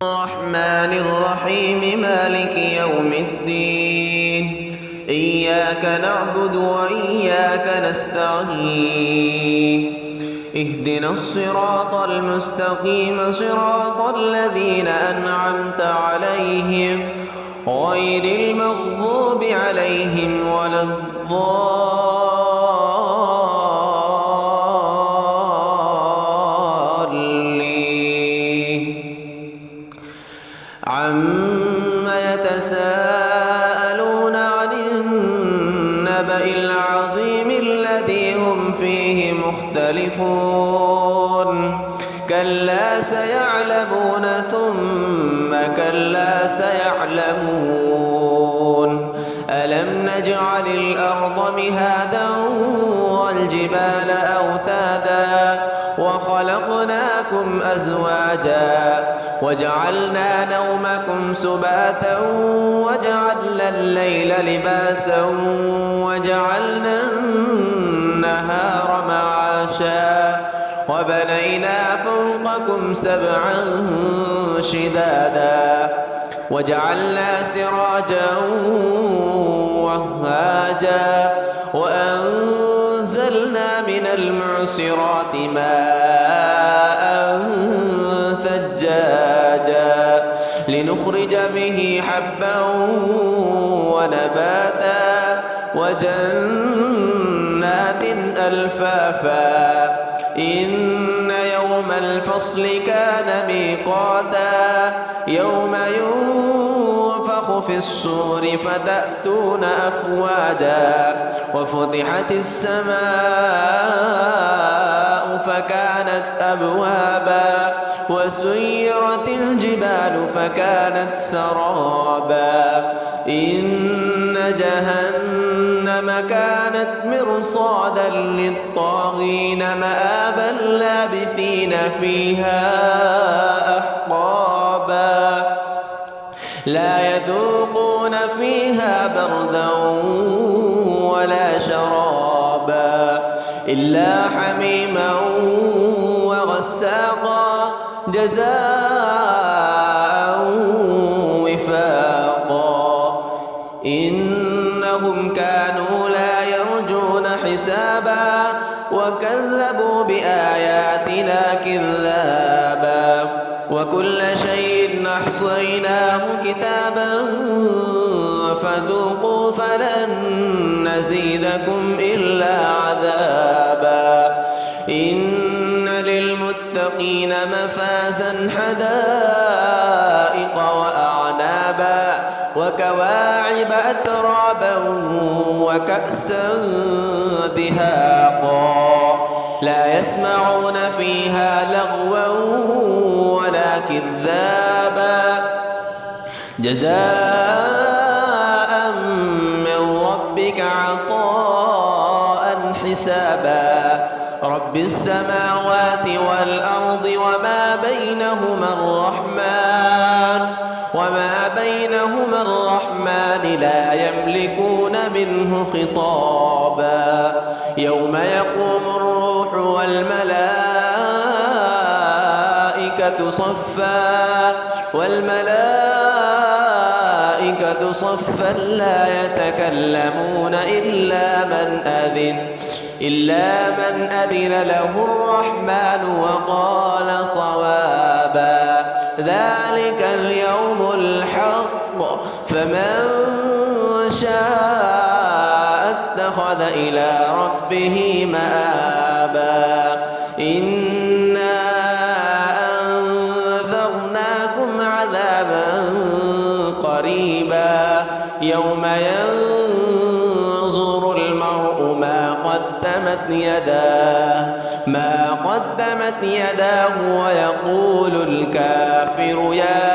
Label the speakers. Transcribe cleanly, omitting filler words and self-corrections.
Speaker 1: الرحمن الرحيم مالك يوم الدين إياك نعبد وإياك نستعين اهدنا الصراط المستقيم صراط الذين أنعمت عليهم غير المغضوب عليهم ولا عَمَّ يَتَسَاءَلُونَ عَنِ النَّبَإِ الْعَظِيمِ الَّذِي هُمْ فِيهِ مُخْتَلِفُونَ كَلَّا سَيَعْلَمُونَ ثُمَّ كَلَّا سَيَعْلَمُونَ أَلَمْ نَجْعَلِ الْأَرْضَ مِهَادًا وَالْجِبَالَ أَوْتَادًا وَخَلَقْنَاكُمْ أَزْوَاجًا وَجَعَلْنَا نَوْمَكُمْ سُبَاتًا وَجَعَلْنَا اللَّيْلَ لِبَاسًا وَجَعَلْنَا النَّهَارَ مَعَاشًا وَبَنَيْنَا فَوْقَكُمْ سَبْعًا شِدَادًا وَجَعَلْنَا سِرَاجًا وَهَّاجًا وَأَنزَلْنَا مِنَ الْمُعْصِرَاتِ مَاءً ثَجَّاجًا لِنُخْرِجَ بِهِ حَبًّا وَنَبَاتًا وَجَنَّاتٍ أَلْفَافًا إِنَّ يَوْمَ الْفَصْلِ كَانَ مِيقَاتًا يَوْمَ يُنفَخُ فِي الصُّورِ فَتَأْتُونَ أَفْوَاجًا وَفُتِحَتِ السَّمَاءُ فَكَانَتْ أَبْوَابًا وَسُيِّرَتِ الْجِبَالُ فَكَانَتْ سَرَابًا إِنَّ جَهَنَّمَ كَانَتْ مِرْصَادًا لِّلطَّاغِينَ مَآبًا لَّابِثِينَ فِيهَا أَحْقَابًا لَّا يَذُوقُونَ فِيهَا بَرْدًا وَلَا شَرَابًا إِلَّا حَمِيمًا وَغَسَّاقًا جَزَاءً وِفَاقًا إِنَّهُمْ كَانُوا لَا يَرْجُونَ حِسَابًا وَكَذَّبُوا بِآيَاتِنَا كِذَّابًا وَكُلَّ شَيْءٍ أَحْصَيْنَاهُ كِتَابًا فَذُوقُوا فَلَن نَّزِيدَكُمْ إِلَّا عَذَابًا إِنَّ لِلْمُتَّقِينَ مَفَازًا حَدَائِقَ وَأَعْنَابًا وَكَوَاعِبَ أَتْرَابًا وَكَأْسًا دِهَاقًا لَّا يَسْمَعُونَ فِيهَا لَغْوًا وَلَا كِذَّابًا جَزَاءً مِّن رَّبِّكَ عَطَاءً حِسَابًا رَّبِّ السَّمَاوَاتِ وَالْأَرْضِ وَمَا بَيْنَهُمَا الرَّحْمَٰنِ لَا يَمْلِكُونَ مِنْهُ خِطَابًا يَوْمَ يَقُومُ الرُّوحُ وَالْمَلَائِكَةُ صَفًّا لَّا يَتَكَلَّمُونَ إِلَّا مَنْ أَذِنَ لَهُ الرَّحْمَٰنُ وَقَالَ صَوَابًا ذَٰلِكَ الْيَوْمُ الْحَقُّ فَمَن شَاءَ اتَّخَذَ إِلَىٰ رَبِّهِ مَآبًا إِنَّا أَنذَرْنَاكُمْ عَذَابًا قَرِيبًا يَوْمَ يَنظُرُ الْمَرْءُ ما قدمت يداه ويقول الكافر يا